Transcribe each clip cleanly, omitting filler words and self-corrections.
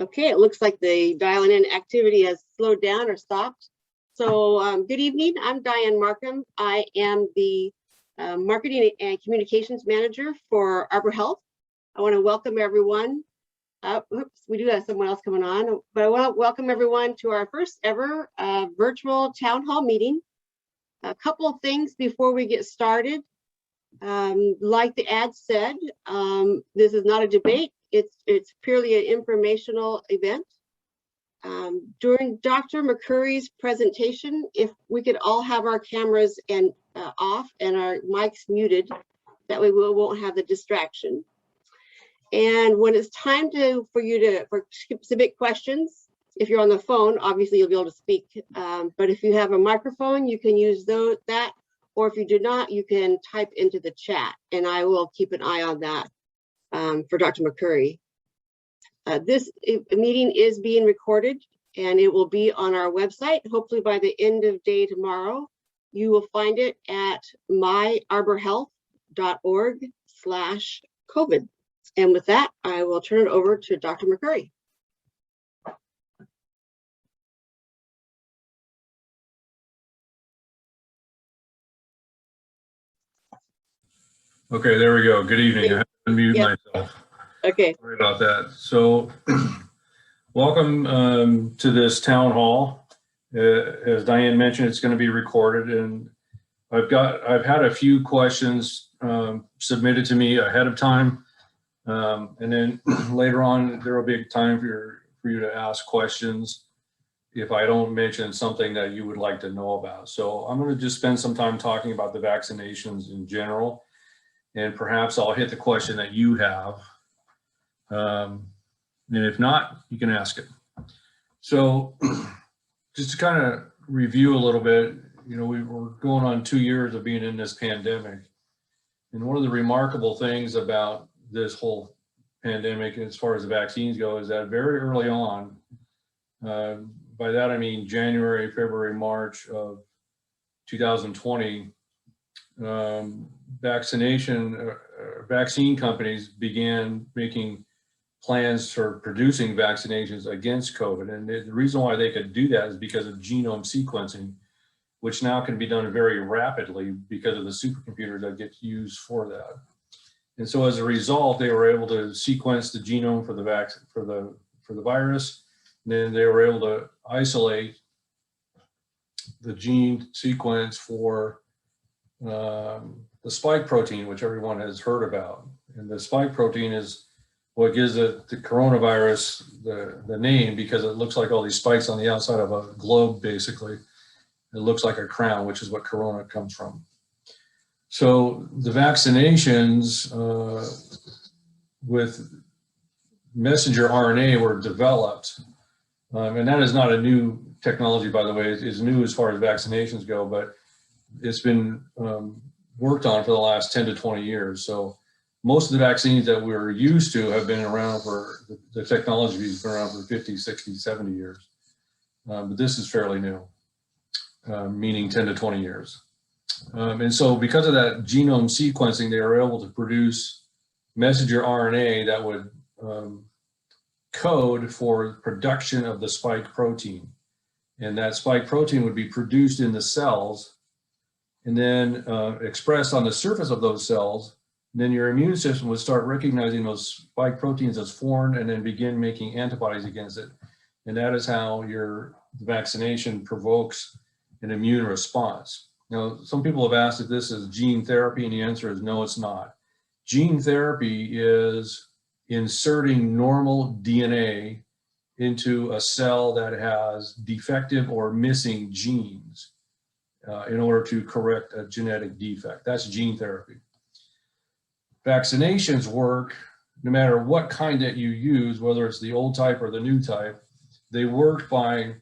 Okay, it looks like the dialing in activity has slowed down or stopped. So good evening, I'm Diane Markham. I am the Marketing and Communications Manager for Arbor Health. I want to welcome everyone. Oops, we do have someone else coming on, but I want to welcome everyone to our first ever virtual town hall meeting. A couple of things before we get started. Like the ad said, this is not a debate. It's purely an informational event. During Dr. McCurry's presentation, if we could all have our cameras and off and our mics muted, that way we won't have the distraction. And when it's time for you to submit questions, if you're on the phone, obviously you'll be able to speak. But if you have a microphone, you can use that. Or if you do not, you can type into the chat, and I will keep an eye on that for Dr. McCurry. This meeting is being recorded, and it will be on our website. Hopefully by the end of day tomorrow, you will find it at myarborhealth.org/COVID. And with that, I will turn it over to Dr. McCurry. Okay, there we go. Good evening. I have to unmute myself. Okay. Sorry about that. So welcome to this town hall. As Diane mentioned, it's going to be recorded, and I've had a few questions submitted to me ahead of time. And then later on, there will be time for you to ask questions if I don't mention something that you would like to know about. So I'm going to just spend some time talking about the vaccinations in general. And perhaps I'll hit the question that you have. And if not, you can ask it. So just to kind of review a little bit, you know, we're going on 2 years of being in this pandemic. And one of the remarkable things about this whole pandemic, as far as the vaccines go, is that very early on, by that I mean January, February, March of 2020, vaccine companies began making plans for producing vaccinations against COVID. And the reason why they could do that is because of genome sequencing, which now can be done very rapidly because of the supercomputers that get used for that. And so as a result, they were able to sequence the genome for the virus. And then they were able to isolate the gene sequence for the spike protein, which everyone has heard about. And the spike protein is what gives the coronavirus the name, because it looks like all these spikes on the outside of a globe, basically. It looks like a crown, which is what corona comes from. So the vaccinations with messenger RNA were developed. And that is not a new technology, by the way. It's new as far as vaccinations go, but it's been worked on for the last 10 to 20 years. So most of the vaccines that we're used to have been around the technology has been around for 50, 60, 70 years. But this is fairly new, meaning 10 to 20 years. And so because of that genome sequencing, they were able to produce messenger RNA that would code for production of the spike protein. And that spike protein would be produced in the cells and then expressed on the surface of those cells. And then your immune system would start recognizing those spike proteins as foreign and then begin making antibodies against it. And that is how your vaccination provokes an immune response. Now, some people have asked if this is gene therapy, and the answer is no, it's not. Gene therapy is inserting normal DNA into a cell that has defective or missing genes in order to correct a genetic defect. That's gene therapy. Vaccinations work no matter what kind that you use, whether it's the old type or the new type. They work by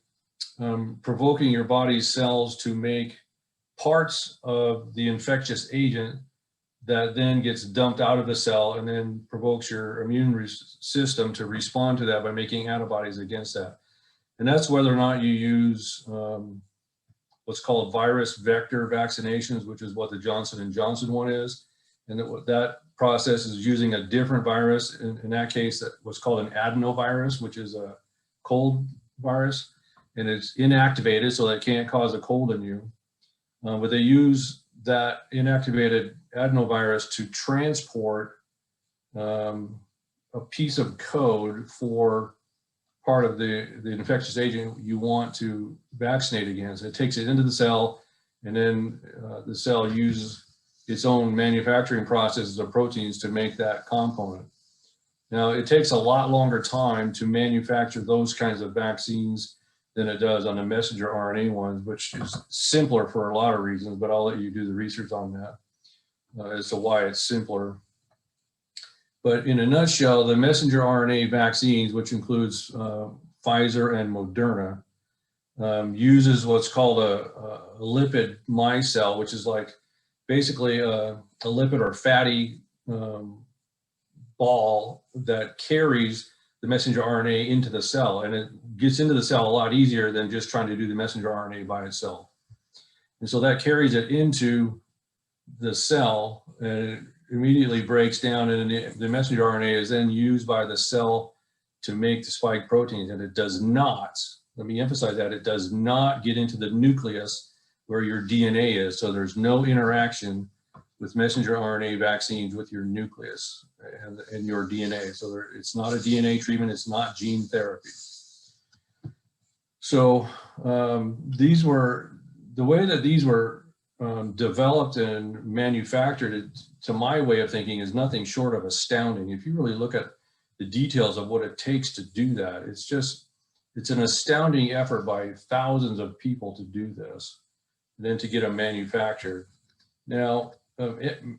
provoking your body's cells to make parts of the infectious agent that then gets dumped out of the cell and then provokes your immune system to respond to that by making antibodies against that. And that's whether or not you use what's called virus vector vaccinations, which is what the Johnson & Johnson one is. And that process is using a different virus. In that case, that was called an adenovirus, which is a cold virus, and it's inactivated, so that it can't cause a cold in you. But they use that inactivated adenovirus to transport a piece of code for part of the infectious agent you want to vaccinate against. It takes it into the cell, and then the cell uses its own manufacturing processes of proteins to make that component. Now, it takes a lot longer time to manufacture those kinds of vaccines than it does on the messenger RNA ones, which is simpler for a lot of reasons, but I'll let you do the research on that as to why it's simpler. But in a nutshell, the messenger RNA vaccines, which includes Pfizer and Moderna, uses what's called a lipid micelle, which is like basically a lipid or fatty ball that carries the messenger RNA into the cell, and it gets into the cell a lot easier than just trying to do the messenger RNA by itself. And so that carries it into the cell, and it immediately breaks down, and the messenger RNA is then used by the cell to make the spike proteins. And it does not, let me emphasize that, it does not get into the nucleus where your DNA is. So there's no interaction with messenger RNA vaccines with your nucleus and your DNA. So it's not a DNA treatment, it's not gene therapy. So these were, the way that these were developed and manufactured, to my way of thinking, is nothing short of astounding. If you really look at the details of what it takes to do that, it's an astounding effort by thousands of people to do this, and then to get them manufactured. Now,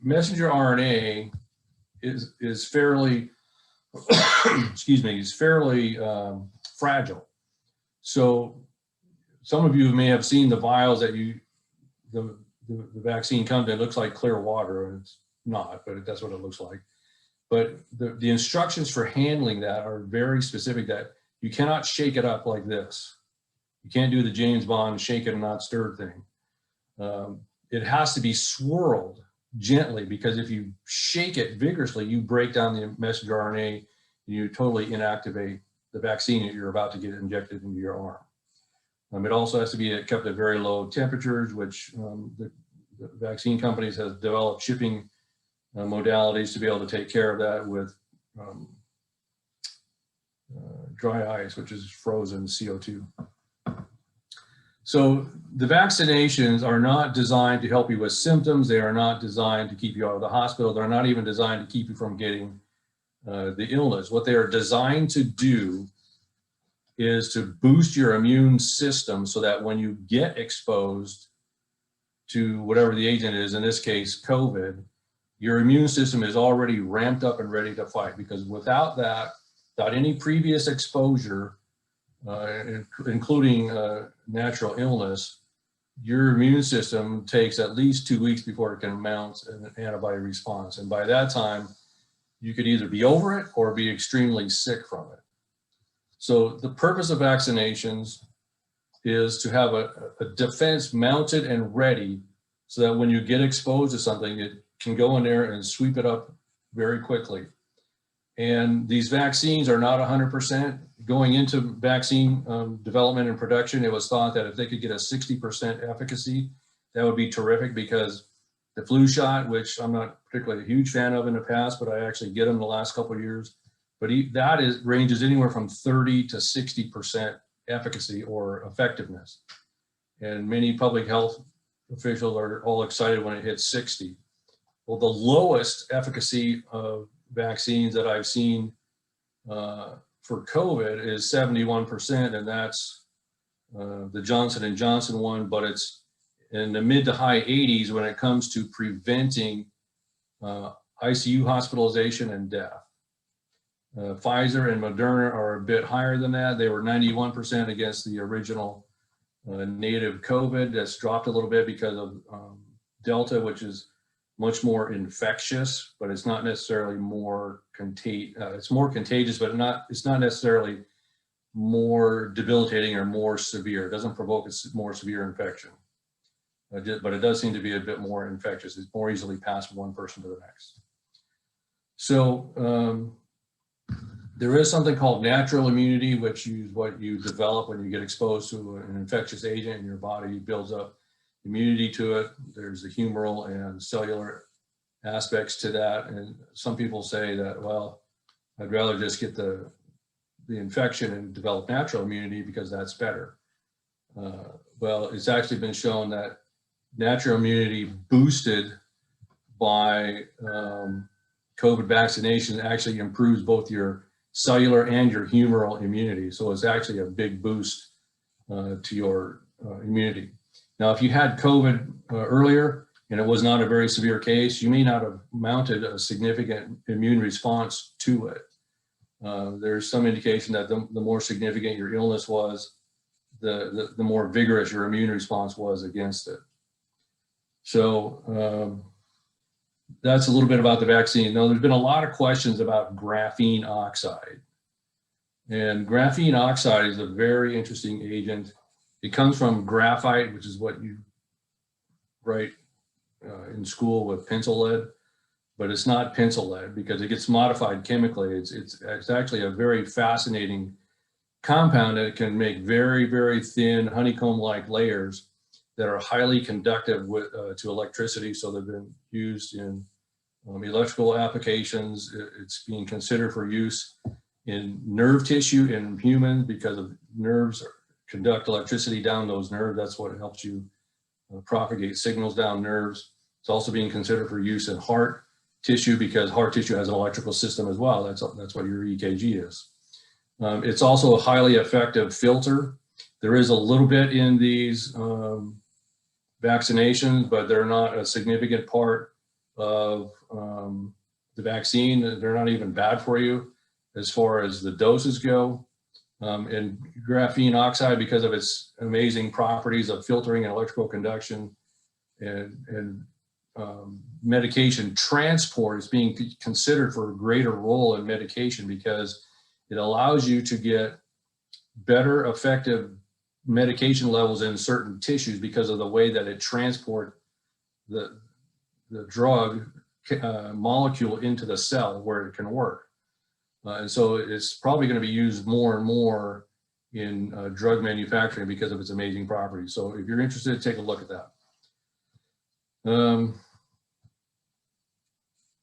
messenger RNA is fairly, excuse me, is fairly fragile. So some of you may have seen the vials that the vaccine comes in. It looks like clear water, and it's not, but that's what it looks like. But the instructions for handling that are very specific, that you cannot shake it up like this. You can't do the James Bond shake it and not stir thing. It has to be swirled gently, because if you shake it vigorously, you break down the messenger RNA and you totally inactivate the vaccine that you're about to get injected into your arm. It also has to be kept at very low temperatures, which the vaccine companies have developed shipping modalities to be able to take care of that with dry ice, which is frozen CO2. So the vaccinations are not designed to help you with symptoms. They are not designed to keep you out of the hospital. They're not even designed to keep you from getting the illness. What they are designed to do is to boost your immune system so that when you get exposed to whatever the agent is, in this case, COVID, your immune system is already ramped up and ready to fight. Because without that, without any previous exposure, including natural illness, your immune system takes at least 2 weeks before it can mount an antibody response. And by that time, you could either be over it or be extremely sick from it. So the purpose of vaccinations is to have a defense mounted and ready, so that when you get exposed to something, it can go in there and sweep it up very quickly. And these vaccines are not 100%. Going into vaccine development and production, it was thought that if they could get a 60% efficacy, that would be terrific, because the flu shot, which I'm not particularly a huge fan of in the past, but I actually get them the last couple of years, but that ranges anywhere from 30 to 60% efficacy or effectiveness. And many public health officials are all excited when it hits 60. Well, the lowest efficacy of vaccines that I've seen for COVID is 71%, and that's the Johnson & Johnson one, but it's in the mid to high 80s when it comes to preventing ICU hospitalization and death. Pfizer and Moderna are a bit higher than that. They were 91% against the original native COVID. That's dropped a little bit because of Delta, which is much more infectious, but it's not necessarily more it's more contagious, but it's not necessarily more debilitating or more severe. It doesn't provoke a more severe infection, but it does seem to be a bit more infectious. It's more easily passed from one person to the next. So there is something called natural immunity, which is what you develop when you get exposed to an infectious agent and your body builds up immunity to it. There's the humoral and cellular aspects to that. And some people say that, well, I'd rather just get the infection and develop natural immunity because that's better. Well, it's actually been shown that natural immunity boosted by COVID vaccination actually improves both your cellular and your humoral immunity. So it's actually a big boost to your immunity. Now, if you had COVID earlier and it was not a very severe case, you may not have mounted a significant immune response to it. There's some indication that the more significant your illness was, the more vigorous your immune response was against it. So that's a little bit about the vaccine. Now, there's been a lot of questions about graphene oxide. And graphene oxide is a very interesting agent. It comes from graphite, which is what you write in school with pencil lead, but it's not pencil lead because it gets modified chemically. It's actually a very fascinating compound that can make very, very thin honeycomb-like layers that are highly conductive to electricity. So they've been used in electrical applications. It's being considered for use in nerve tissue in humans because of nerves conduct electricity down those nerves. That's what helps you propagate signals down nerves. It's also being considered for use in heart tissue because heart tissue has an electrical system as well. That's what your EKG is. It's also a highly effective filter. There is a little bit in these vaccinations, but they're not a significant part of the vaccine. They're not even bad for you as far as the doses go. And graphene oxide, because of its amazing properties of filtering and electrical conduction and medication transport, is being considered for a greater role in medication because it allows you to get better effective medication levels in certain tissues because of the way that it transports the drug molecule into the cell where it can work. And so it's probably going to be used more and more in drug manufacturing because of its amazing properties. So if you're interested, take a look at that.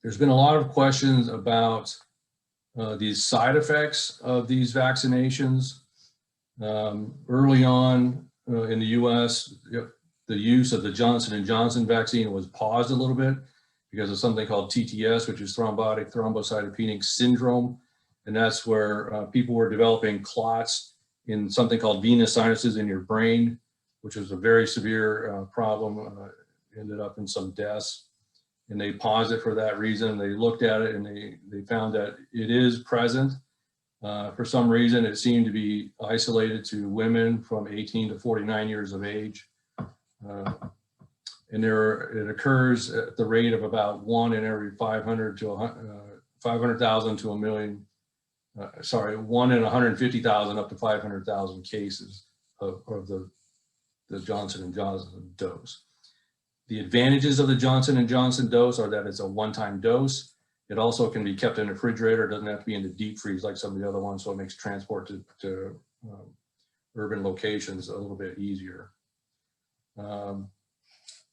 There's been a lot of questions about these side effects of these vaccinations. Early on in the US, the use of the Johnson & Johnson vaccine was paused a little bit because of something called TTS, which is thrombotic thrombocytopenic syndrome. And that's where people were developing clots in something called venous sinuses in your brain, which was a very severe problem, ended up in some deaths. And they paused it for that reason. They looked at it and they found that it is present. For some reason, it seemed to be isolated to women from 18 to 49 years of age. And it occurs at the rate of about 1 in every 500,000 to a million. 1 in 150,000 up to 500,000 cases of the Johnson & Johnson dose. The advantages of the Johnson & Johnson dose are that it's a one-time dose. It also can be kept in a refrigerator. It doesn't have to be in the deep freeze like some of the other ones, so it makes transport to urban locations a little bit easier. And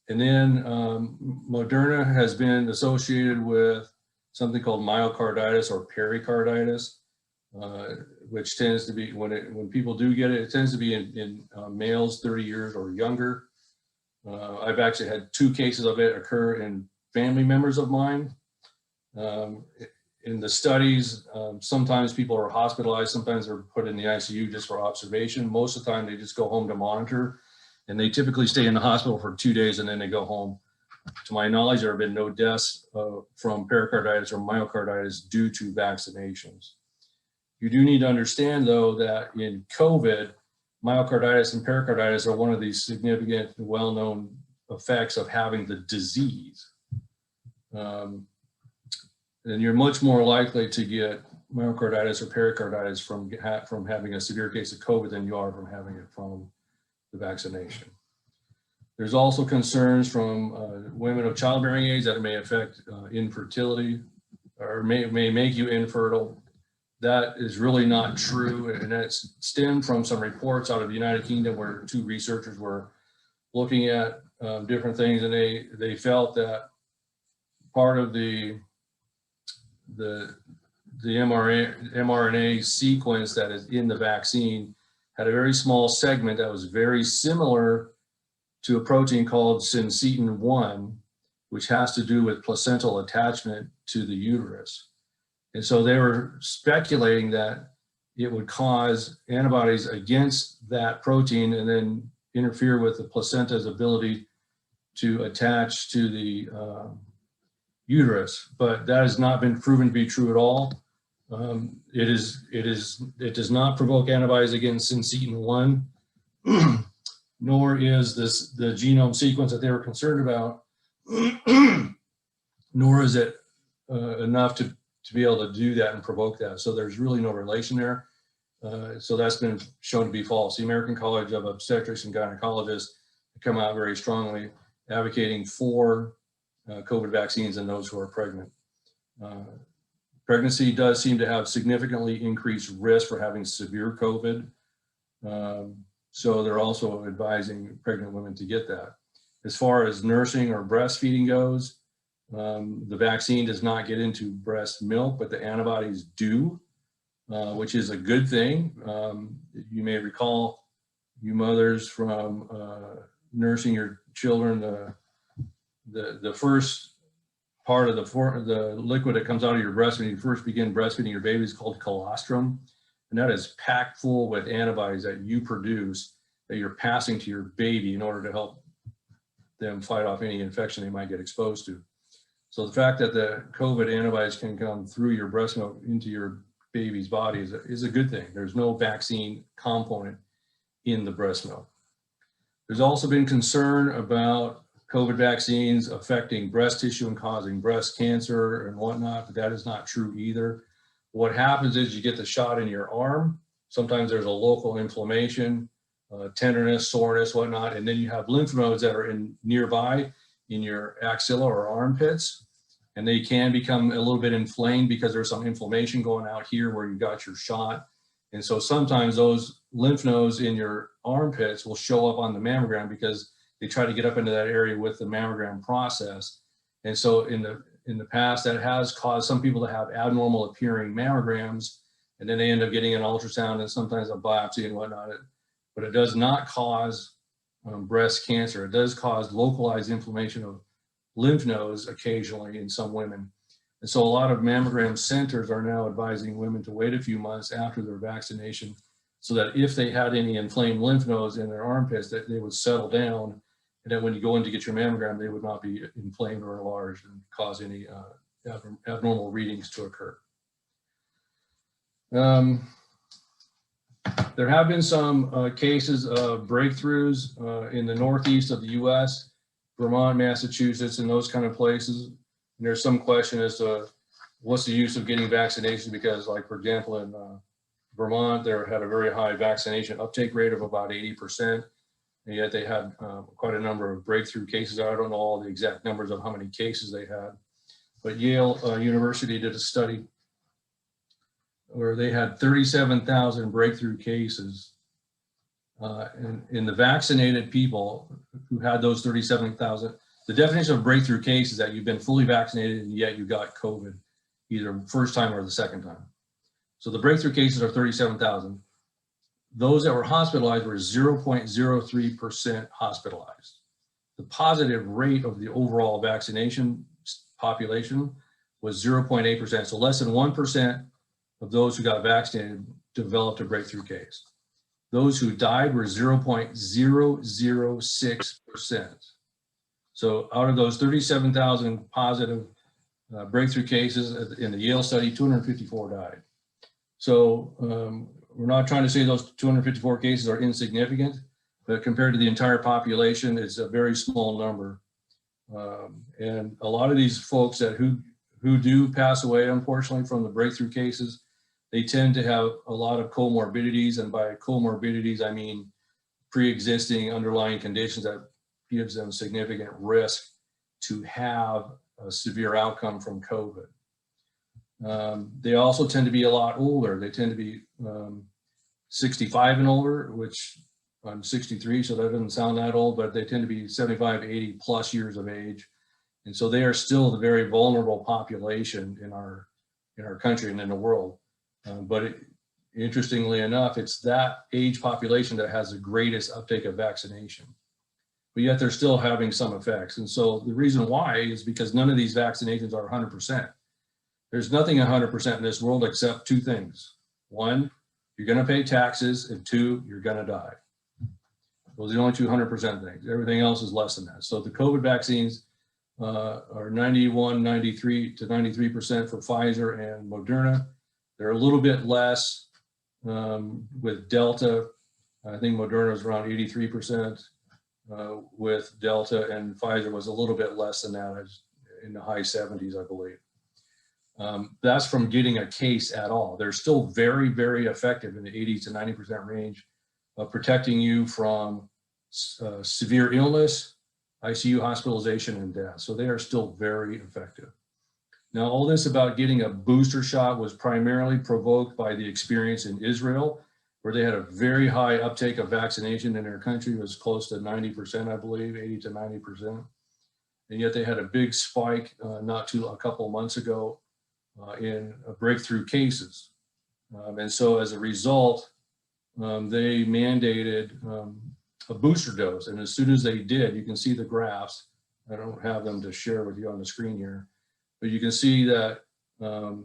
then Moderna has been associated with something called myocarditis or pericarditis, which tends to be, when people do get it, it tends to be in males 30 years or younger. I've actually had 2 cases of it occur in family members of mine. In the studies, sometimes people are hospitalized, sometimes they're put in the ICU just for observation. Most of the time they just go home to monitor, and they typically stay in the hospital for 2 days and then they go home. To my knowledge, there have been no deaths from pericarditis or myocarditis due to vaccinations. You do need to understand though that in COVID, myocarditis and pericarditis are one of these significant well-known effects of having the disease. And you're much more likely to get myocarditis or pericarditis from having a severe case of COVID than you are from having it from the vaccination. There's also concerns from women of childbearing age that it may affect infertility. or may make you infertile. That is really not true, and it's stemmed from some reports out of the United Kingdom where two researchers were looking at different things, and they felt that part of the mRNA sequence that is in the vaccine had a very small segment that was very similar to a protein called syncytin-1, which has to do with placental attachment to the uterus. And so they were speculating that it would cause antibodies against that protein and then interfere with the placenta's ability to attach to the uterus. But that has not been proven to be true at all. It does not provoke antibodies against syncytin-1, nor is the genome sequence that they were concerned about, nor is it enough to be able to do that and provoke that. So there's really no relation there. So that's been shown to be false. The American College of Obstetrics and Gynecologists come out very strongly advocating for COVID vaccines in those who are pregnant. Pregnancy does seem to have significantly increased risk for having severe COVID. So they're also advising pregnant women to get that. As far as nursing or breastfeeding goes, the vaccine does not get into breast milk, but the antibodies do, which is a good thing. You may recall, you mothers, from nursing your children, the first part of the liquid that comes out of your breast when you first begin breastfeeding your baby is called colostrum, and that is packed full with antibodies that you produce that you're passing to your baby in order to help them fight off any infection they might get exposed to. So the fact that the COVID antibodies can come through your breast milk into your baby's body is a good thing. There's no vaccine component in the breast milk. There's also been concern about COVID vaccines affecting breast tissue and causing breast cancer and whatnot, but that is not true either. What happens is you get the shot in your arm. Sometimes there's a local inflammation, tenderness, soreness, whatnot, and then you have lymph nodes that are nearby in your axilla or armpits, and they can become a little bit inflamed because there's some inflammation going out here where you got your shot. And so sometimes those lymph nodes in your armpits will show up on the mammogram because they try to get up into that area with the mammogram process. And so in the past, that has caused some people to have abnormal appearing mammograms, and then they end up getting an ultrasound and sometimes a biopsy and whatnot. But it does not cause breast cancer. It does cause localized inflammation of lymph nodes occasionally in some women. And so a lot of mammogram centers are now advising women to wait a few months after their vaccination so that if they had any inflamed lymph nodes in their armpits, that they would settle down, and that when you go in to get your mammogram, they would not be inflamed or enlarged and cause any abnormal readings to occur. There have been some cases of breakthroughs in the northeast of the US, Vermont, Massachusetts, and those kind of places. And there's some question as to what's the use of getting vaccinations, because, like, for example, in Vermont, they had a very high vaccination uptake rate of about 80%, and yet they had quite a number of breakthrough cases. I don't know all the exact numbers of how many cases they had, but Yale University did a study where they had 37,000 breakthrough cases. In the vaccinated people who had those 37,000, the definition of breakthrough case is that you've been fully vaccinated and yet you got COVID, either first time or the second time. So the breakthrough cases are 37,000. Those that were hospitalized were 0.03% hospitalized. The positive rate of the overall vaccination population was 0.8%. So less than 1% of those who got vaccinated developed a breakthrough case. Those who died were 0.006%. So out of those 37,000 positive breakthrough cases in the Yale study, 254 died. So we're not trying to say those 254 cases are insignificant, but compared to the entire population, it's a very small number. And a lot of these folks who do pass away, unfortunately, from the breakthrough cases, they tend to have a lot of comorbidities. And by comorbidities, I mean pre-existing underlying conditions that gives them significant risk to have a severe outcome from COVID. They also tend to be a lot older. They tend to be 65 and older, which I'm 63, so that doesn't sound that old, but they tend to be 75, 80 plus years of age. And so they are still the very vulnerable population in our country and in the world. Interestingly enough, it's that age population that has the greatest uptake of vaccination. But yet they're still having some effects. And so the reason why is because none of these vaccinations are 100%. There's nothing 100% in this world except two things. One, you're going to pay taxes, and two, you're going to die. Those are the only 200% things. Everything else is less than that. So the COVID vaccines are 91, 93 to 93% for Pfizer and Moderna. They're a little bit less with Delta. I think Moderna is around 83% with Delta, and Pfizer was a little bit less than that, in the high 70s, I believe. That's from getting a case at all. They're still very, very effective in the 80 to 90% range of protecting you from severe illness, ICU hospitalization, and death. So they are still very effective. Now, all this about getting a booster shot was primarily provoked by the experience in Israel, where they had a very high uptake of vaccination in their country. It was close to 90%, I believe, 80 to 90%. And yet they had a big spike a couple months ago in breakthrough cases. And so as a result, they mandated a booster dose. And as soon as they did, you can see the graphs. I don't have them to share with you on the screen here, but you can see that the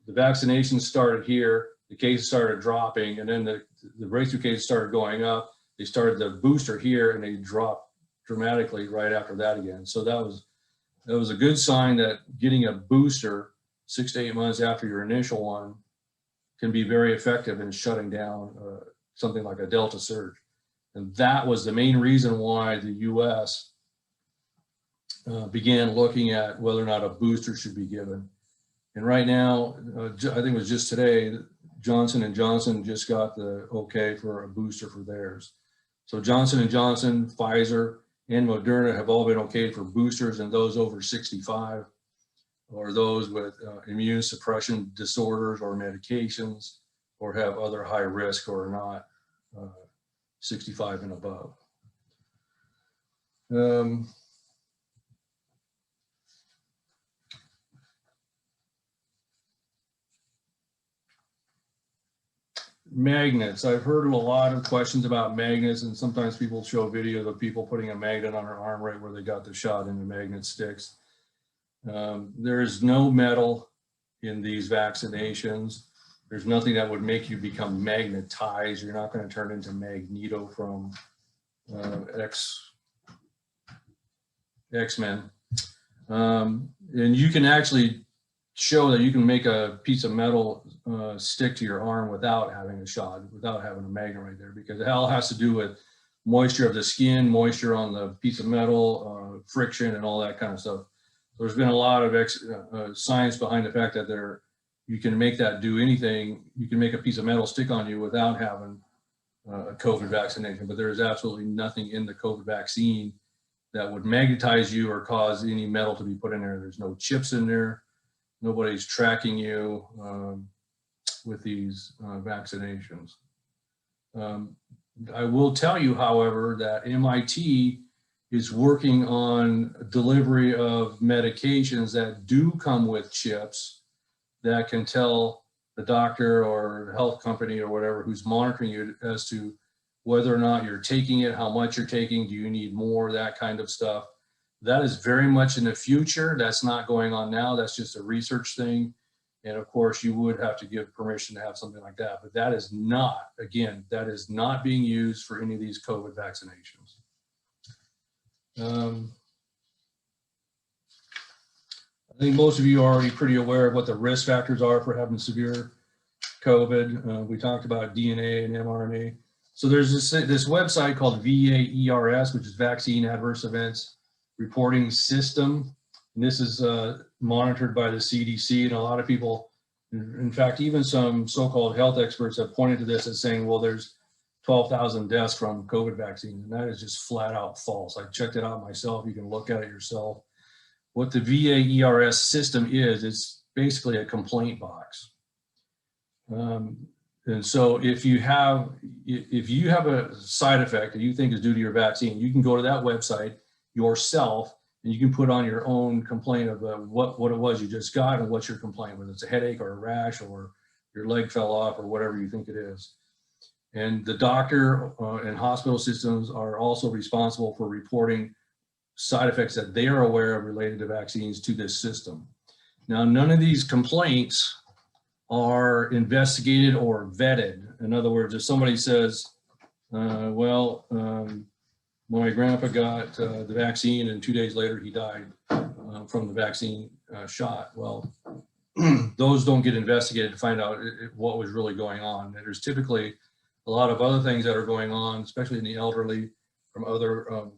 vaccinations started here, the cases started dropping, and then the breakthrough cases started going up. They started the booster here, and they dropped dramatically right after that again. So that was a good sign that getting a booster 6 to 8 months after your initial one can be very effective in shutting down something like a Delta surge. And that was the main reason why the US began looking at whether or not a booster should be given. And right now, I think it was just today, Johnson & Johnson just got the okay for a booster for theirs. So Johnson & Johnson, Pfizer, and Moderna have all been okayed for boosters, and those over 65 or those with immune suppression disorders or medications or have other high risk or are not 65 and above. Magnets. I've heard a lot of questions about magnets, and sometimes people show videos of people putting a magnet on their arm right where they got the shot and the magnet sticks. There's no metal in these vaccinations. There's nothing that would make you become magnetized. You're not going to turn into Magneto from X-Men. And you can actually show that you can make a piece of metal stick to your arm without having a shot, without having a magnet right there, because it all has to do with moisture of the skin, moisture on the piece of metal, friction, and all that kind of stuff. There's been a lot of science behind the fact that you can make that do anything. You can make a piece of metal stick on you without having a COVID vaccination, but there is absolutely nothing in the COVID vaccine that would magnetize you or cause any metal to be put in there. There's no chips in there. Nobody's tracking you with these vaccinations. I will tell you, however, that MIT is working on delivery of medications that do come with chips that can tell the doctor or the health company or whatever who's monitoring you as to whether or not you're taking it, how much you're taking, do you need more, that kind of stuff. That is very much in the future. That's not going on now. That's just a research thing. And of course, you would have to give permission to have something like that. But that is not, again, that is not being used for any of these COVID vaccinations. I think most of you are already pretty aware of what the risk factors are for having severe COVID. We talked about DNA and mRNA. So there's this website called VAERS, which is Vaccine Adverse Events Reporting System. And this is monitored by the CDC, and a lot of people, in fact, even some so-called health experts have pointed to this as saying, well, there's 12,000 deaths from COVID vaccines, and that is just flat out false. I checked it out myself. You can look at it yourself. What the VAERS system is, it's basically a complaint box. And so if you have a side effect that you think is due to your vaccine, you can go to that website yourself and you can put on your own complaint of what it was you just got and what's your complaint, whether it's a headache or a rash or your leg fell off or whatever you think it is. And the doctor and hospital systems are also responsible for reporting side effects that they are aware of related to vaccines to this system. Now, none of these complaints are investigated or vetted. In other words, if somebody says, my grandpa got the vaccine and 2 days later he died from the vaccine shot. Well, those don't get investigated to find out what was really going on. And there's typically a lot of other things that are going on, especially in the elderly, from other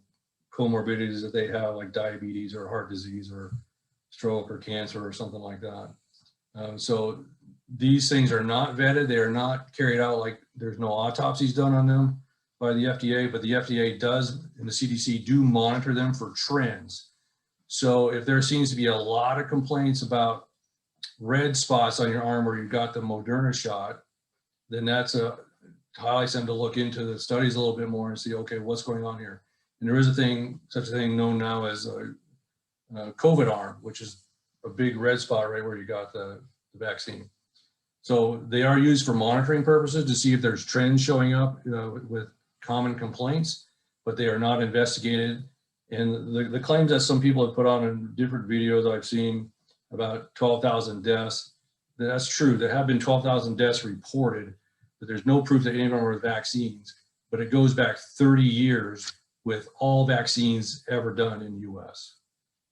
comorbidities that they have, like diabetes or heart disease or stroke or cancer or something like that. So these things are not vetted. They are not carried out, like there's no autopsies done on them by the FDA, but the FDA does, and the CDC do monitor them for trends. So if there seems to be a lot of complaints about red spots on your arm where you got the Moderna shot, then that's highlights them to look into the studies a little bit more and see, okay, what's going on here? And there is such a thing known now as a COVID arm, which is a big red spot right where you got the vaccine. So they are used for monitoring purposes to see if there's trends showing up with common complaints, but they are not investigated. And the claims that some people have put on in different videos I've seen about 12,000 deaths, that's true. There have been 12,000 deaths reported, but there's no proof that any of them were vaccines. But it goes back 30 years with all vaccines ever done in the US.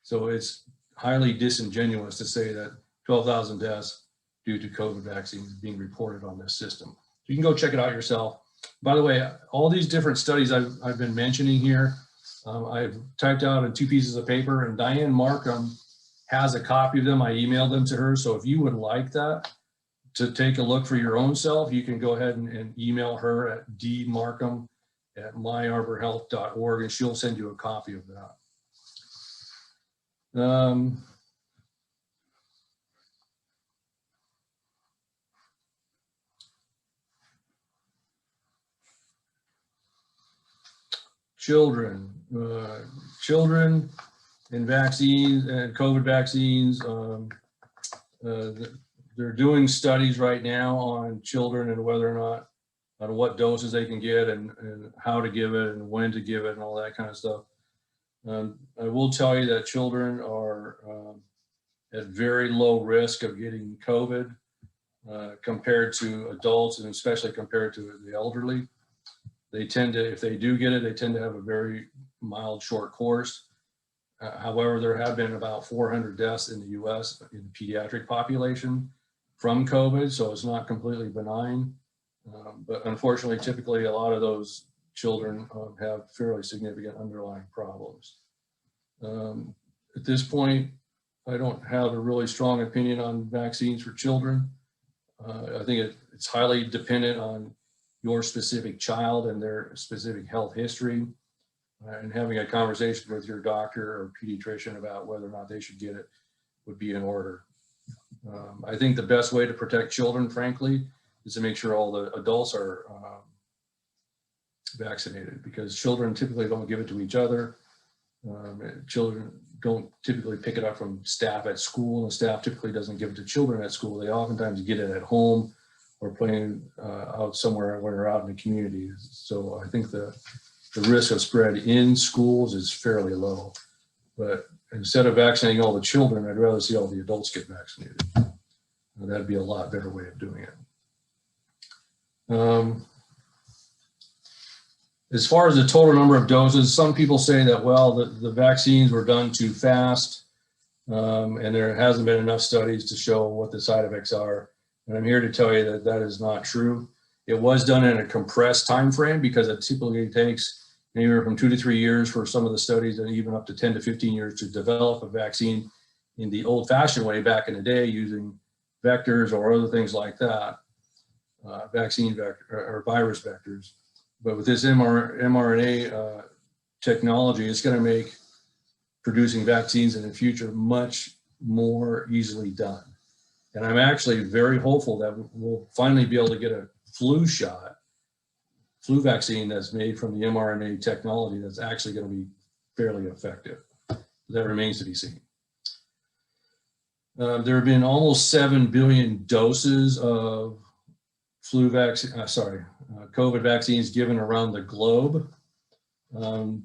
So it's highly disingenuous to say that 12,000 deaths due to COVID vaccines being reported on this system. You can go check it out yourself. By the way, all these different studies I've been mentioning here, I've typed out in 2 pieces of paper, and Diane Markham has a copy of them. I emailed them to her. So if you would like that to take a look for your own self, you can go ahead and email her at dmarkham@myarborhealth.org, and she'll send you a copy of that. Children and vaccines and COVID vaccines. They're doing studies right now on children and whether or not, on what doses they can get and how to give it and when to give it and all that kind of stuff. I will tell you that children are at very low risk of getting COVID compared to adults, and especially compared to the elderly. They tend to, if they do get it, they tend to have a very mild, short course. However, there have been about 400 deaths in the US in the pediatric population from COVID, so it's not completely benign. But unfortunately, typically a lot of those children have fairly significant underlying problems. At this point, I don't have a really strong opinion on vaccines for children. I think it's highly dependent on your specific child and their specific health history, and having a conversation with your doctor or pediatrician about whether or not they should get it would be in order. I think the best way to protect children, frankly, is to make sure all the adults are vaccinated, because children typically don't give it to each other. Children don't typically pick it up from staff at school, and the staff typically doesn't give it to children at school. They oftentimes get it at home or playing out somewhere when they're out in the community. So I think the risk of spread in schools is fairly low. But instead of vaccinating all the children, I'd rather see all the adults get vaccinated. That'd be a lot better way of doing it. As far as the total number of doses, some people say that, well, the vaccines were done too fast, and there hasn't been enough studies to show what the side effects are. And I'm here to tell you that that is not true. It was done in a compressed time frame, because it typically takes anywhere from 2 to 3 years for some of the studies, and even up to 10 to 15 years to develop a vaccine in the old-fashioned way back in the day, using vectors or other things like that, vaccine vector or virus vectors. But with this mRNA technology, it's going to make producing vaccines in the future much more easily done. And I'm actually very hopeful that we'll finally be able to get a flu vaccine that's made from the mRNA technology that's actually going to be fairly effective. That remains to be seen. There have been almost 7 billion doses of COVID vaccines given around the globe.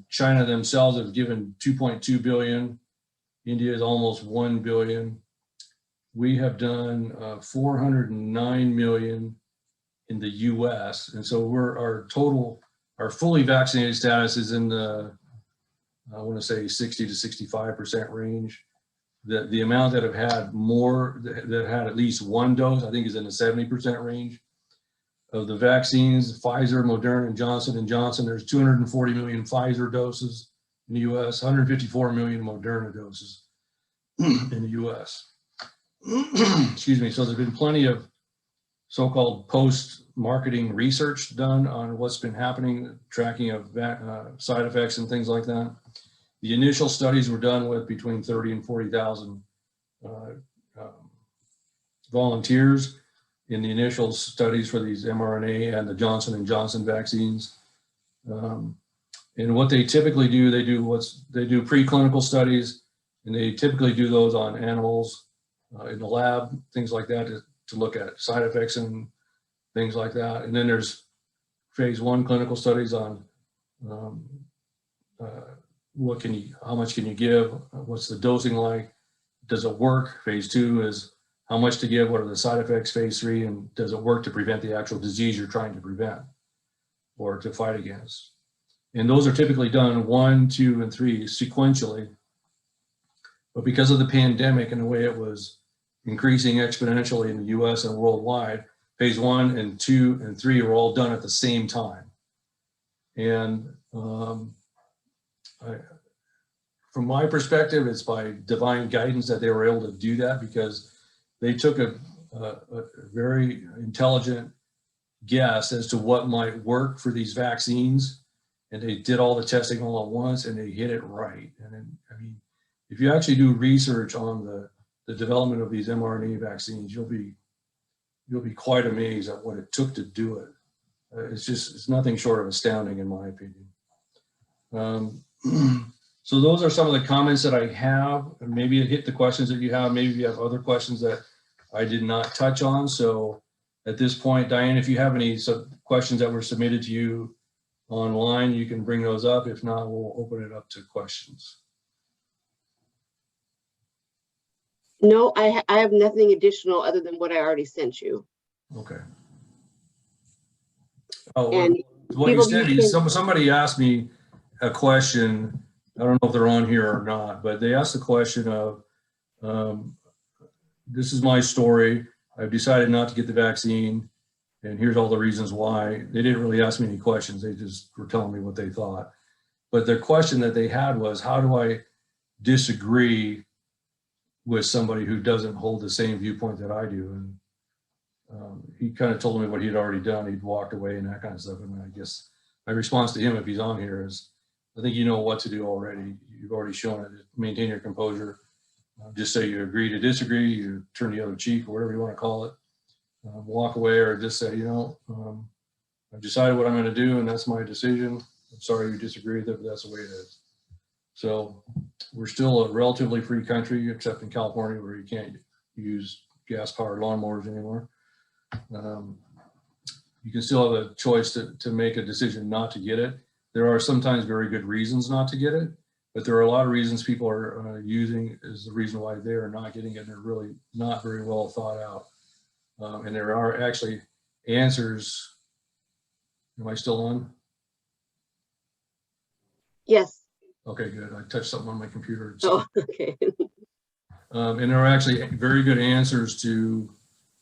China themselves have given 2.2 billion. India is almost 1 billion. We have done 409 million in the US. And so our fully vaccinated status is in the, I want to say 60 to 65% range. The amount that have had that had at least one dose, I think is in the 70% range. Of the vaccines, Pfizer, Moderna, and Johnson & Johnson, there's 240 million Pfizer doses in the US, 154 million Moderna doses in the US. Excuse me. So there's been plenty of so-called post-marketing research done on what's been happening, tracking of side effects and things like that. The initial studies were done with between 30 and 40,000 volunteers in the initial studies for these mRNA and the Johnson & Johnson vaccines. And what they typically do, they do preclinical studies, and they typically do those on animals in the lab, things like that, to look at side effects and things like that. And then there's phase 1 clinical studies on how much can you give? What's the dosing like? Does it work? Phase 2 is how much to give? What are the side effects? Phase 3, and does it work to prevent the actual disease you're trying to prevent or to fight against? And those are typically done 1, 2, and 3 sequentially. But because of the pandemic and the way it was increasing exponentially in the US and worldwide, phase 1 and 2 and 3 were all done at the same time. And from my perspective, it's by divine guidance that they were able to do that, because they took a very intelligent guess as to what might work for these vaccines, and they did all the testing all at once, and they hit it right. And then, I mean, if you actually do research on the development of these mRNA vaccines, you'll be quite amazed at what it took to do it. It's nothing short of astounding, in my opinion. So those are some of the comments that I have. And maybe it hit the questions that you have. Maybe you have other questions that I did not touch on. So at this point, Diane, if you have any questions that were submitted to you online, you can bring those up. If not, we'll open it up to questions. No, I have nothing additional other than what I already sent you. Okay. Oh, And what you sent me, somebody asked me a question. I don't know if they're on here or not, but they asked the question of, this is my story. I've decided not to get the vaccine, and here's all the reasons why. They didn't really ask me any questions. They just were telling me what they thought. But the question that they had was, how do I disagree with somebody who doesn't hold the same viewpoint that I do? And he kind of told me what he'd already done. He'd walked away and that kind of stuff. And I guess my response to him, if he's on here, is, I think you know what to do already. You've already shown it. Maintain your composure. Just say you agree to disagree, you turn the other cheek, or whatever you want to call it. Walk away, or just say, I've decided what I'm going to do, and that's my decision. I'm sorry you disagree with it, but that's the way it is. So we're still a relatively free country, except in California, where you can't use gas-powered lawnmowers anymore. You can still have a choice to make a decision not to get it. There are sometimes very good reasons not to get it, but there are a lot of reasons people are using as the reason why they are not getting it, and they're really not very well thought out. And there are actually answers. Am I still on? Yes. Okay, good. I touched something on my computer. Oh, okay. And there are actually very good answers to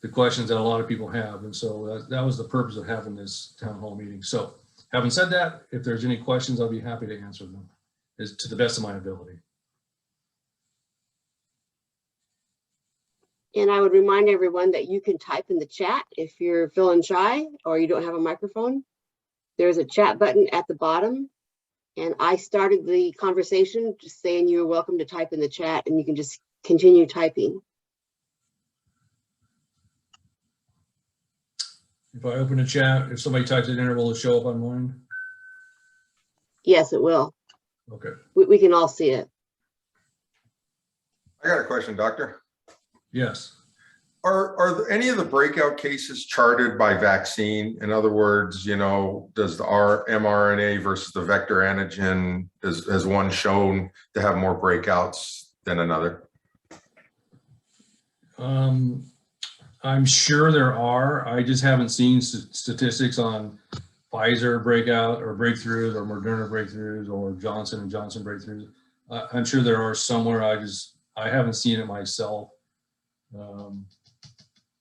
the questions that a lot of people have. And so that was the purpose of having this town hall meeting. So having said that, if there's any questions, I'll be happy to answer them to the best of my ability. And I would remind everyone that you can type in the chat if you're feeling shy or you don't have a microphone. There's a chat button at the bottom. And I started the conversation just saying you're welcome to type in the chat, and you can just continue typing. If I open the chat, if somebody types it in, will it show up on mine? Yes, it will. Okay. We can all see it. I got a question, doctor. Yes. Are any of the breakout cases charted by vaccine? In other words, you know, does the mRNA versus the vector antigen, has one shown to have more breakouts than another? I'm sure there are. I just haven't seen statistics on Pfizer breakout or breakthroughs or Moderna breakthroughs or Johnson & Johnson breakthroughs. I'm sure there are somewhere. I haven't seen it myself.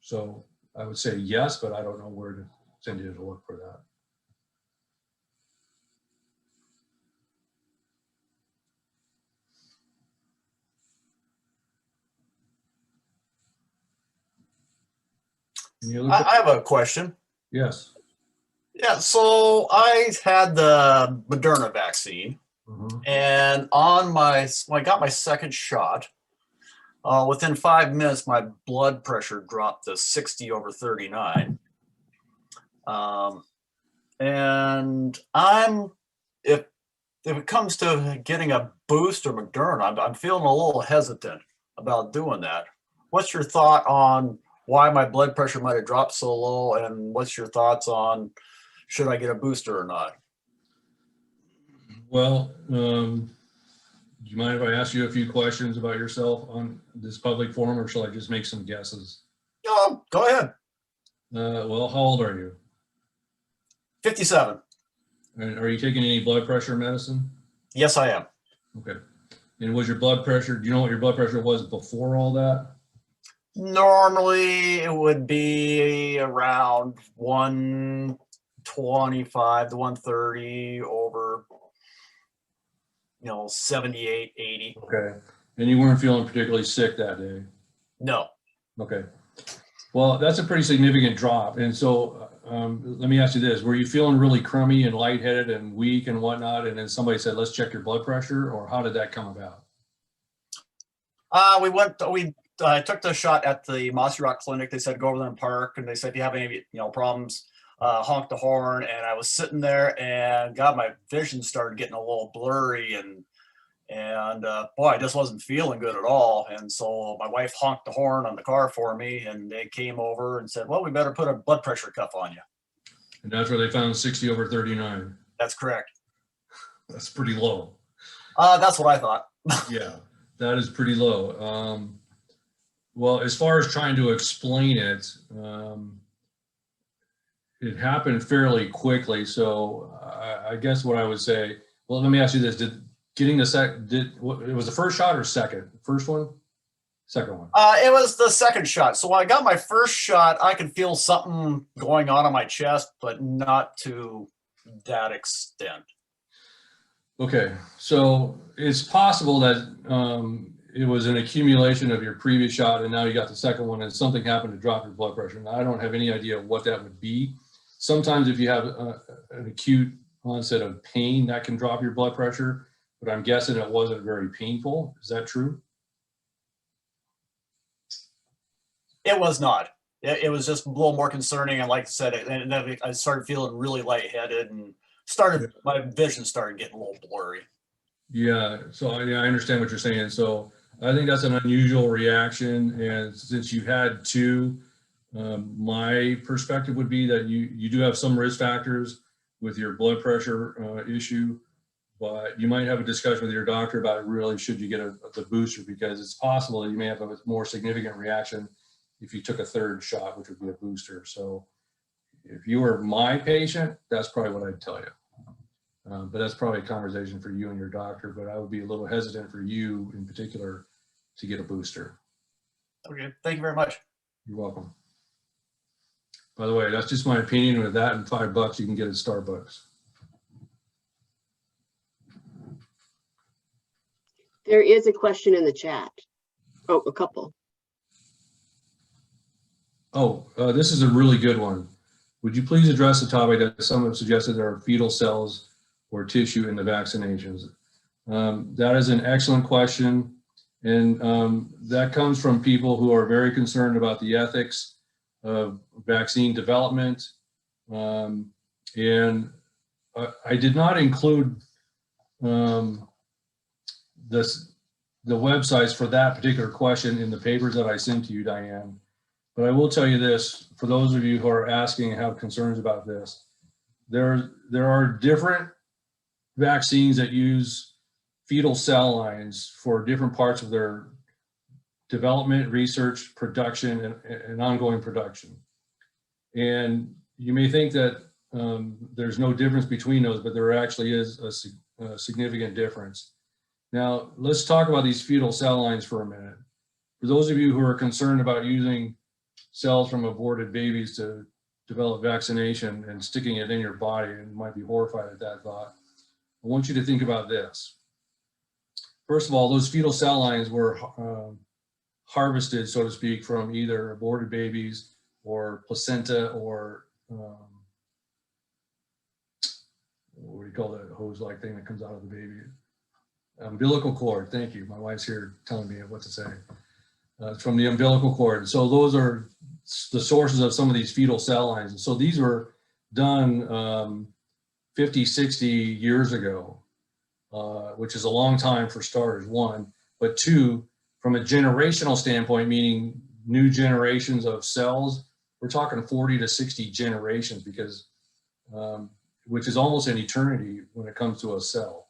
So I would say yes, but I don't know where to send you to look for that. I have a question. Yes. Yeah, so I had the Moderna vaccine, and when I got my second shot, within 5 minutes, my blood pressure dropped to 60/39. And if it comes to getting a boost or Moderna, I'm feeling a little hesitant about doing that. What's your thought on why my blood pressure might have dropped so low, and what's your thoughts on should I get a booster or not? Well, do you mind if I ask you a few questions about yourself on this public forum, or shall I just make some guesses? Oh, go ahead. Well, how old are you? 57. And are you taking any blood pressure medicine? Yes, I am. Okay. And was your blood pressure, do you know what your blood pressure was before all that? Normally, it would be around 125 to 130 over, 78, 80. Okay. And you weren't feeling particularly sick that day? No. Okay. Well, that's a pretty significant drop. And so let me ask you this. Were you feeling really crummy and lightheaded and weak and whatnot? And then somebody said, let's check your blood pressure, or how did that come about? I took the shot at the Mossy Rock Clinic. They said, go over there and park. And they said, if you have any, problems, honk the horn. And I was sitting there, and God, my vision started getting a little blurry, and boy, I just wasn't feeling good at all. And so my wife honked the horn on the car for me, and they came over and said, well, we better put a blood pressure cuff on you. And that's where they found 60/39. That's correct. That's pretty low. That's what I thought. Yeah, that is pretty low. Well, as far as trying to explain it, it happened fairly quickly. So I guess what I would say, well, let me ask you this. It was the first shot or second? First one? Second one? It was the second shot. So when I got my first shot, I could feel something going on my chest, but not to that extent. Okay, so it's possible that it was an accumulation of your previous shot, and now you got the second one, and something happened to drop your blood pressure. Now, I don't have any idea what that would be. Sometimes if you have an acute onset of pain, that can drop your blood pressure, but I'm guessing it wasn't very painful. Is that true? It was not. It was just a little more concerning. And like I said, and then I started feeling really lightheaded, and my vision started getting a little blurry. Yeah, so I understand what you're saying. So I think that's an unusual reaction. And since you've had two, my perspective would be that you do have some risk factors with your blood pressure issue, but you might have a discussion with your doctor about really should you get the booster, because it's possible that you may have a more significant reaction if you took a third shot, which would be a booster. So if you were my patient, that's probably what I'd tell you. But that's probably a conversation for you and your doctor, but I would be a little hesitant for you in particular to get a booster. Okay, thank you very much. You're welcome. By the way, that's just my opinion. With that and $5 you can get at Starbucks. There is a question in the chat. Oh, a couple. Oh, this is a really good one. Would you please address the topic that some have suggested there are fetal cells or tissue in the vaccinations? That is an excellent question. And that comes from people who are very concerned about the ethics of vaccine development And I did not include the websites for that particular question in the papers that I sent to you, Diane. But I will tell you this, for those of you who are asking and have concerns about this, there are different vaccines that use fetal cell lines for different parts of their development, research, production, and ongoing production. And you may think that there's no difference between those, but there actually is a significant difference. Now, let's talk about these fetal cell lines for a minute. For those of you who are concerned about using cells from aborted babies to develop vaccination and sticking it in your body and might be horrified at that thought, I want you to think about this. First of all, those fetal cell lines were harvested, so to speak, from either aborted babies or placenta or what do you call that hose-like thing that comes out of the baby? Umbilical cord. Thank you. My wife's here telling me what to say. From the umbilical cord. So those are the sources of some of these fetal cell lines. And so these were done 50, 60 years ago, which is a long time for starters, one. But two, from a generational standpoint, meaning new generations of cells, we're talking 40 to 60 generations, because which is almost an eternity when it comes to a cell.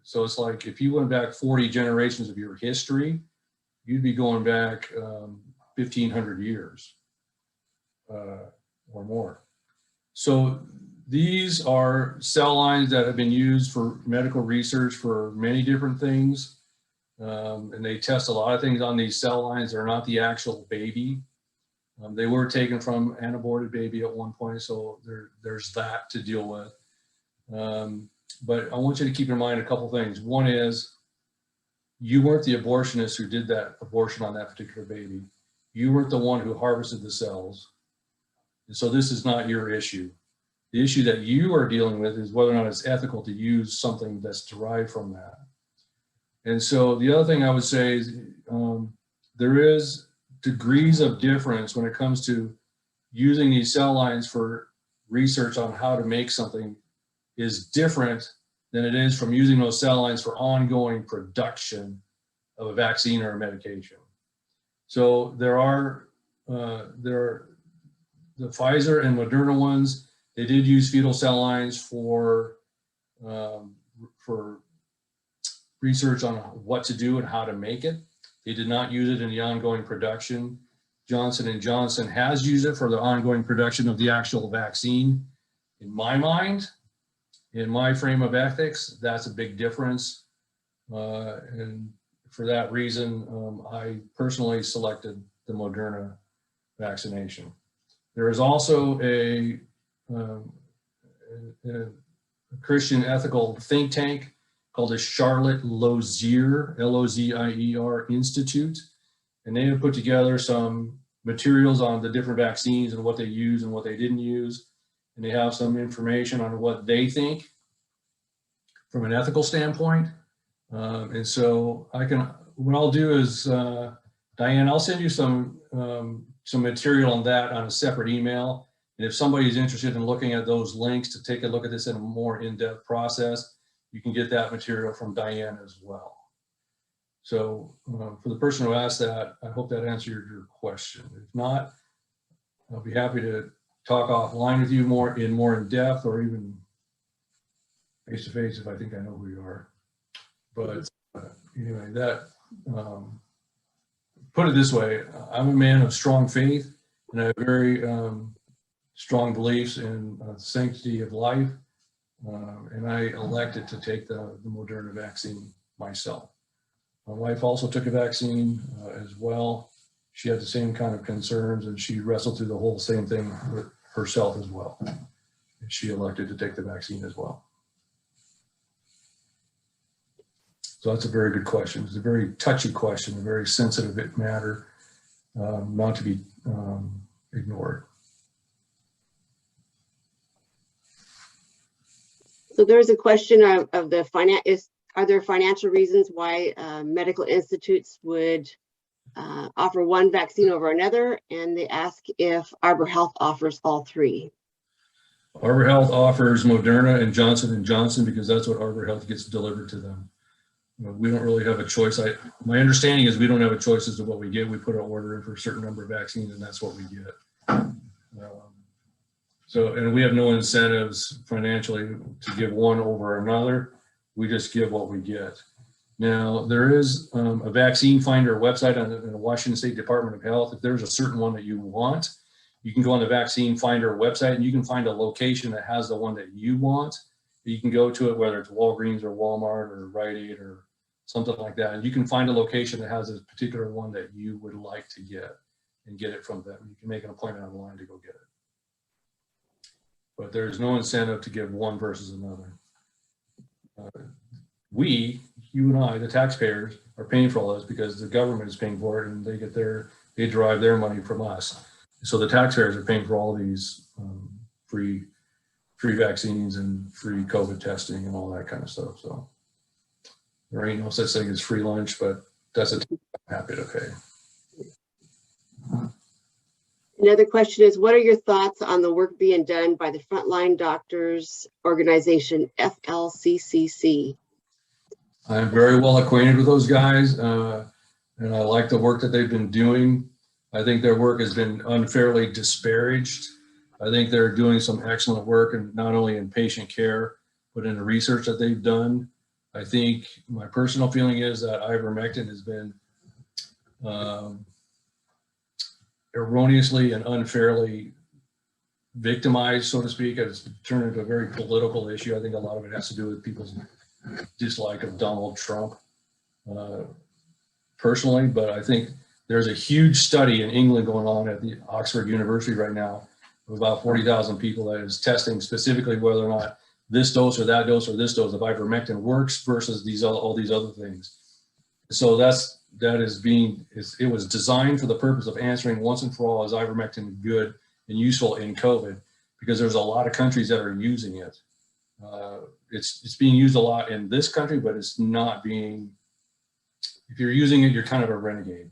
So it's like if you went back 40 generations of your history, you'd be going back 1,500 years or more. So these are cell lines that have been used for medical research for many different things. And they test a lot of things on these cell lines. They're not the actual baby. They were taken from an aborted baby at one point, so there's that to deal with. But I want you to keep in mind a couple things. One is, you weren't the abortionist who did that abortion on that particular baby. You weren't the one who harvested the cells. And so this is not your issue. The issue that you are dealing with is whether or not it's ethical to use something that's derived from that. And so the other thing I would say is there is degrees of difference when it comes to using these cell lines for research on how to make something is different than it is from using those cell lines for ongoing production of a vaccine or a medication. So there are the Pfizer and Moderna ones. They did use fetal cell lines for research on what to do and how to make it. They did not use it in the ongoing production. Johnson & Johnson has used it for the ongoing production of the actual vaccine. In my mind, in my frame of ethics, that's a big difference. And for that reason, I personally selected the Moderna vaccination. There is also a Christian ethical think tank called the Charlotte Lozier, L-O-Z-I-E-R Institute. And they have put together some materials on the different vaccines and what they use and what they didn't use. And they have some information on what they think from an ethical standpoint. And so what I'll do is, Diane, I'll send you some material on that on a separate email. And if somebody's interested in looking at those links to take a look at this in a more in-depth process, you can get that material from Diane as well. So for the person who asked that, I hope that answered your question. If not, I'll be happy to talk offline with you more in depth, or even face to face if I think I know who you are. But anyway, that put it this way, I'm a man of strong faith, and I have very strong beliefs in the sanctity of life. And I elected to take the Moderna vaccine myself. My wife also took a vaccine as well. She had the same kind of concerns, and she wrestled through the whole same thing with herself as well. And she elected to take the vaccine as well. So that's a very good question. It's a very touchy question, a very sensitive matter, not to be ignored. So there's a question of the are there financial reasons why medical institutes would offer one vaccine over another? And they ask if Arbor Health offers all three. Arbor Health offers Moderna and Johnson & Johnson because that's what Arbor Health gets delivered to them. We don't really have a choice. My understanding is we don't have a choice as to what we get. We put an order in for a certain number of vaccines and that's what we get. And we have no incentives financially to give one over another. We just give what we get. Now, there is a vaccine finder website on the Washington State Department of Health. If there's a certain one that you want, you can go on the vaccine finder website and you can find a location that has the one that you want. You can go to it, whether it's Walgreens or Walmart or Rite Aid or something like that. And you can find a location that has a particular one that you would like to get and get it from them. You can make an appointment online to go get it. But there's no incentive to give one versus another. You and I, the taxpayers, are paying for all this because the government is paying for it and they derive their money from us. So the taxpayers are paying for all these free vaccines and free COVID testing and all that kind of stuff. So there ain't no such thing as free lunch, but that's a I'm happy to pay. Another question is, what are your thoughts on the work being done by the Frontline Doctors Organization, FLCCC? I'm very well acquainted with those guys, and I like the work that they've been doing. I think their work has been unfairly disparaged. I think they're doing some excellent work, and not only in patient care, but in the research that they've done. I think my personal feeling is that ivermectin has been erroneously and unfairly victimized, so to speak. It's turned into a very political issue. I think a lot of it has to do with people's dislike of Donald Trump personally, but I think there's a huge study in England going on at the Oxford University right now of about 40,000 people that is testing specifically whether or not this dose or that dose or this dose of ivermectin works versus all these other things. So it was designed for the purpose of answering once and for all, is ivermectin good and useful in COVID, because there's a lot of countries that are using it. It's being used a lot in this country, but it's not being, if you're using it, you're kind of a renegade.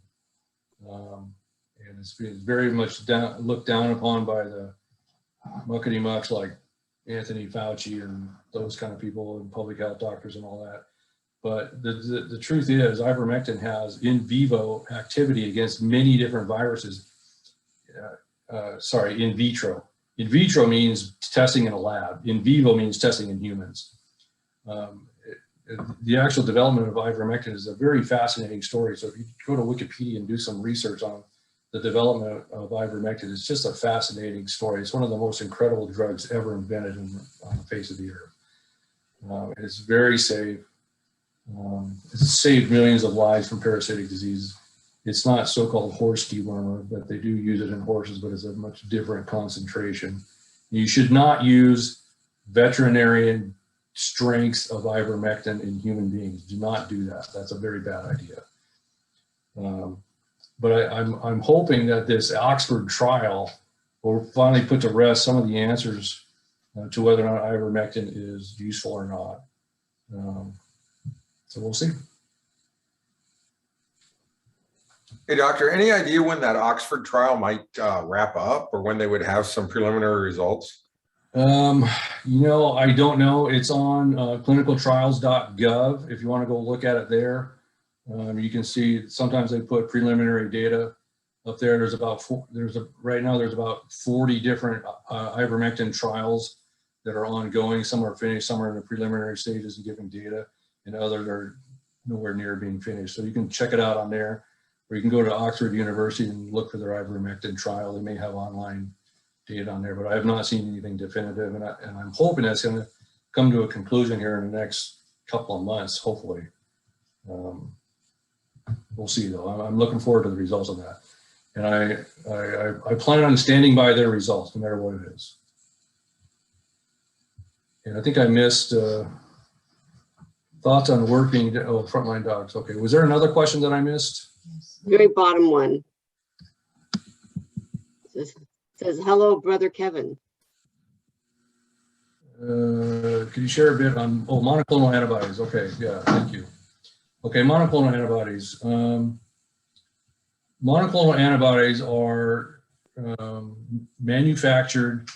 And it's very much looked down upon by the muckety mucks like Anthony Fauci and those kind of people and public health doctors and all that. But the truth is, ivermectin has in vivo activity against many different viruses. In vitro. In vitro means testing in a lab. In vivo means testing in humans. The actual development of ivermectin is a very fascinating story. So if you go to Wikipedia and do some research on the development of ivermectin, it's just a fascinating story. It's one of the most incredible drugs ever invented on the face of the earth. It's very safe. It's saved millions of lives from parasitic diseases. It's not so-called horse dewormer, but they do use it in horses, but it's a much different concentration. You should not use veterinarian strengths of ivermectin in human beings. Do not do that. That's a very bad idea. But I'm hoping that this Oxford trial will finally put to rest some of the answers to whether or not ivermectin is useful or not. So we'll see. Hey, doctor, any idea when that Oxford trial might wrap up, or when they would have some preliminary results? I don't know. It's on clinicaltrials.gov. If you want to go look at it there, you can see sometimes they put preliminary data up there. Right now there's about 40 different ivermectin trials that are ongoing. Some are finished, some are in the preliminary stages and giving data, and others are nowhere near being finished. So you can check it out on there, or you can go to Oxford University and look for their ivermectin trial. They may have online data on there, but I have not seen anything definitive, and I'm hoping that's going to come to a conclusion here in the next couple of months, hopefully. We'll see though. I'm looking forward to the results of that, and I plan on standing by their results no matter what it is. And I think I missed thoughts on working. Frontline dogs. Okay, was there another question that I missed? Very bottom one. Says, hello, brother Kevin. Could you share a bit on monoclonal antibodies? Okay, yeah, thank you. Okay, monoclonal antibodies. Monoclonal antibodies are manufactured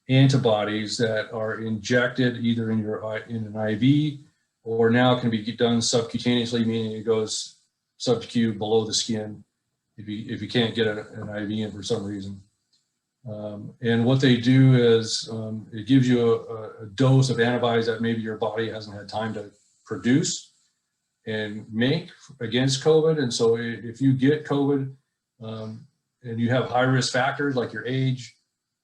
antibodies that are injected either in an IV or now can be done subcutaneously, meaning it goes sub-Q below the skin if you can't get an IV in for some reason. And what they do is it gives you a dose of antibodies that maybe your body hasn't had time to produce and make against COVID. And so if you get COVID and you have high risk factors like your age,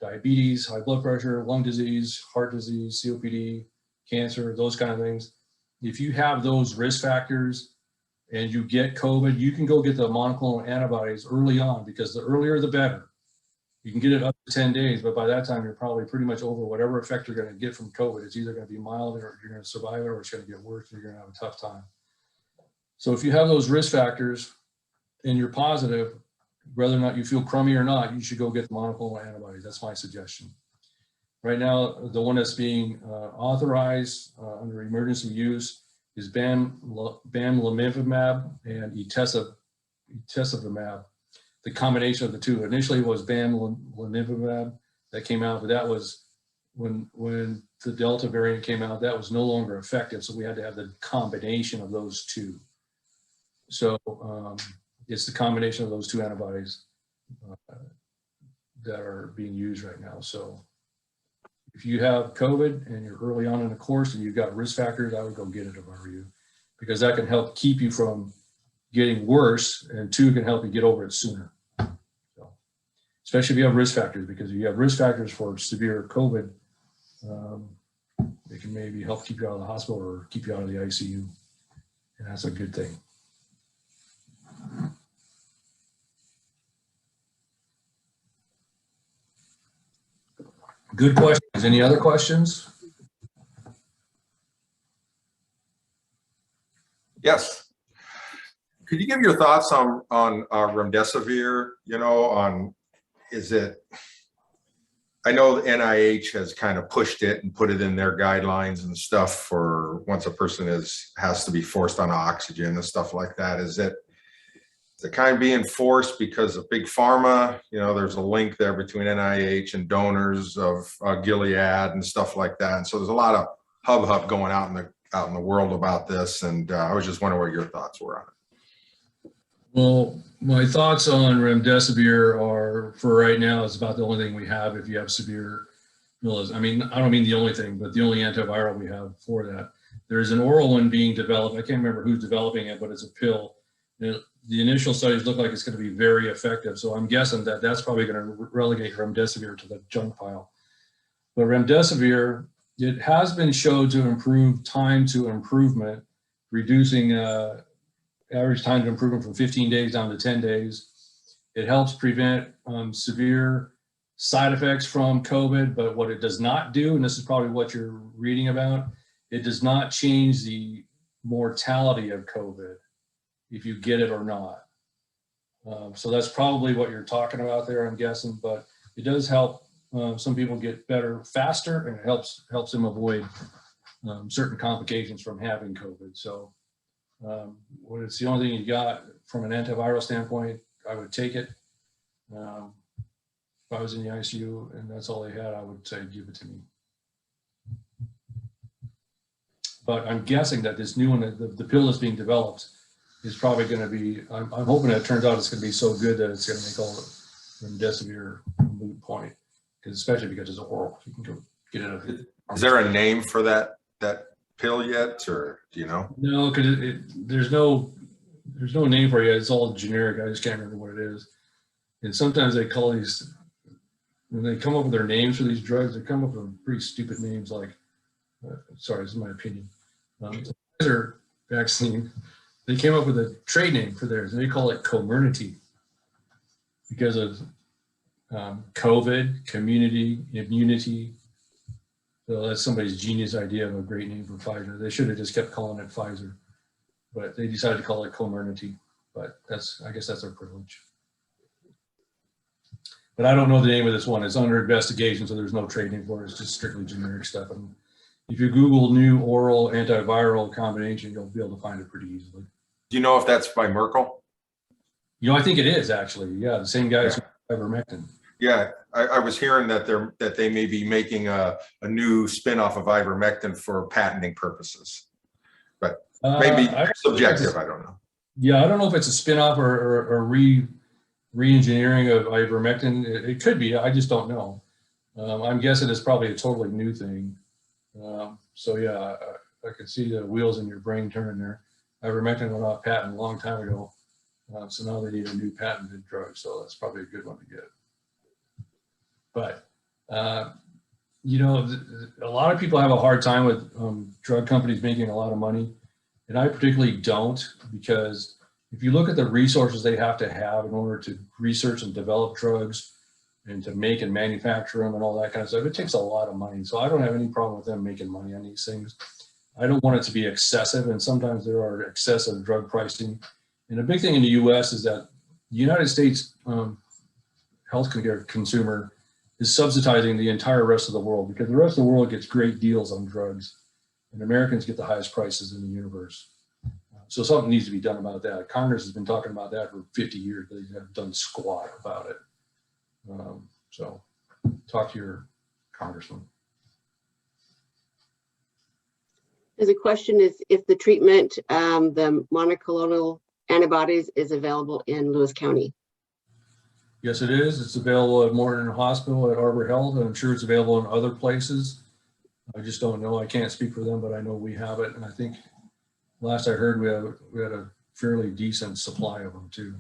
diabetes, high blood pressure, lung disease, heart disease, COPD, cancer, those kind of things, if you have those risk factors and you get COVID, you can go get the monoclonal antibodies early on, because the earlier the better. You can get it up to 10 days, but by that time, you're probably pretty much over whatever effect you're going to get from COVID. It's either going to be mild or you're going to survive it, or it's going to get worse and you're going to have a tough time. So if you have those risk factors and you're positive, whether or not you feel crummy or not, you should go get the monoclonal antibodies. That's my suggestion. Right now, the one that's being authorized under emergency use is bamlanivimab and etesevimab. The combination of the two. Initially it was bamlanivimab that came out, but that was when the Delta variant came out, that was no longer effective. So we had to have the combination of those two. So it's the combination of those two antibodies that are being used right now. So if you have COVID and you're early on in the course and you've got risk factors, I would go get it if I were you, because that can help keep you from getting worse, and two, can help you get over it sooner. So, especially if you have risk factors, because if you have risk factors for severe COVID, it can maybe help keep you out of the hospital or keep you out of the ICU. And that's a good thing. Good questions. Any other questions? Yes. Could you give your thoughts on remdesivir? You know, is it? I know the NIH has kind of pushed it and put it in their guidelines and stuff for once a person has to be forced on oxygen and stuff like that. Is it kind of being forced because of big pharma? You know, there's a link there between NIH and donors of Gilead and stuff like that. And so there's a lot of hubbub going out in the world about this. And I was just wondering what your thoughts were on it. Well, my thoughts on remdesivir are, for right now, it's about the only thing we have if you have severe illness. I mean, I don't mean the only thing, but the only antiviral we have for that. There's an oral one being developed. I can't remember who's developing it, but it's a pill. The initial studies look like it's going to be very effective. So I'm guessing that that's probably going to relegate remdesivir to the junk pile. But remdesivir, it has been shown to improve time to improvement, reducing average time to improvement from 15 days down to 10 days. It helps prevent severe side effects from COVID, but what it does not do, and this is probably what you're reading about, it does not change the mortality of COVID if you get it or not. So that's probably what you're talking about there, I'm guessing, but it does help some people get better faster, and it helps them avoid certain complications from having COVID. So when it's the only thing you got from an antiviral standpoint, I would take it. If I was in the ICU and that's all they had, I would say give it to me. But I'm guessing that this new one, the pill that's being developed, is probably going to be, I'm hoping that it turns out it's going to be so good that it's going to make all the remdesivir a moot point, because especially because it's oral, you can go get it. Is there a name for that pill yet, or do you know? No, because there's no name for it yet. It's all generic. I just can't remember what it is. And sometimes they call these, when they come up with their names for these drugs, they come up with pretty stupid names like, sorry, this is my opinion. The Pfizer vaccine, they came up with a trade name for theirs, and they call it Comirnaty because of COVID, community, immunity. So that's somebody's genius idea of a great name for Pfizer. They should have just kept calling it Pfizer, but they decided to call it Comirnaty. But I guess that's their privilege. But I don't know the name of this one. It's under investigation, so there's no trade name for it. It's just strictly generic stuff. And if you Google new oral antiviral combination, you'll be able to find it pretty easily. Do you know if that's by Merkel? You know, I think it is actually. Yeah, the same guy as ivermectin. Yeah, I was hearing that they may be making a new spin-off of ivermectin for patenting purposes. But maybe I- subjective, I don't know. Yeah, I don't know if it's a spin-off or re-engineering of ivermectin. It could be. I just don't know. I'm guessing it's probably a totally new thing. So yeah, I could see the wheels in your brain turning there. Ivermectin went off patent a long time ago. So now they need a new patented drug. So that's probably a good one to get. But, you know, a lot of people have a hard time with drug companies making a lot of money. And I particularly don't, because if you look at the resources they have to have in order to research and develop drugs and to make and manufacture them and all that kind of stuff, it takes a lot of money. So I don't have any problem with them making money on these things. I don't want it to be excessive, and sometimes there are excessive drug pricing. And the big thing in the US is that the United States healthcare consumer is subsidizing the entire rest of the world, because the rest of the world gets great deals on drugs and Americans get the highest prices in the universe. So something needs to be done about that. Congress has been talking about that for 50 years. They haven't done squat about it. So talk to your congressman. There's a question is if the treatment, the monoclonal antibodies is available in Lewis County. Yes, it is. It's available at Morton Hospital, at Arbor Health, and I'm sure it's available in other places. I just don't know. I can't speak for them, but I know we have it. And I think last I heard, we had a fairly decent supply of them too.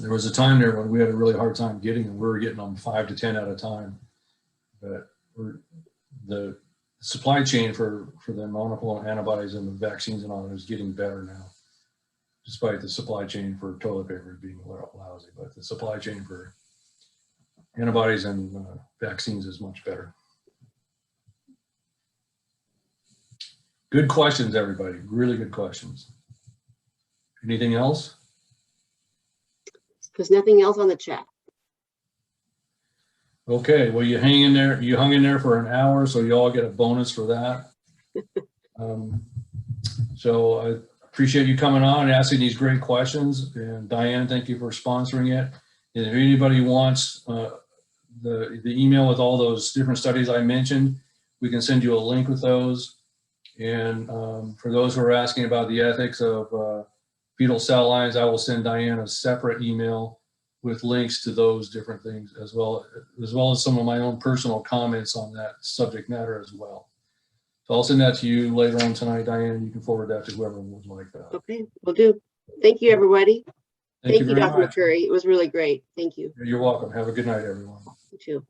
There was a time there when we had a really hard time getting them. We were getting them 5 to 10 at a time. But the supply chain for the monoclonal antibodies and the vaccines and all that is getting better now, despite the supply chain for toilet paper being lousy. But the supply chain for antibodies and vaccines is much better. Good questions, everybody. Really good questions. Anything else? There's nothing else on the chat. Okay, well, you hang in there. You hung in there for an hour, so you all get a bonus for that. So I appreciate you coming on and asking these great questions. And Diane, thank you for sponsoring it. And if anybody wants the email with all those different studies I mentioned, we can send you a link with those. And for those who are asking about the ethics of fetal cell lines, I will send Diane a separate email with links to those different things, as well as some of my own personal comments on that subject matter as well. So I'll send that to you later on tonight, Diane. You can forward that to whoever would like that. Okay, will do. Thank you, everybody. Thank you, very Dr. much. McCurry. It was really great. Thank you. You're welcome. Have a good night, everyone. You too.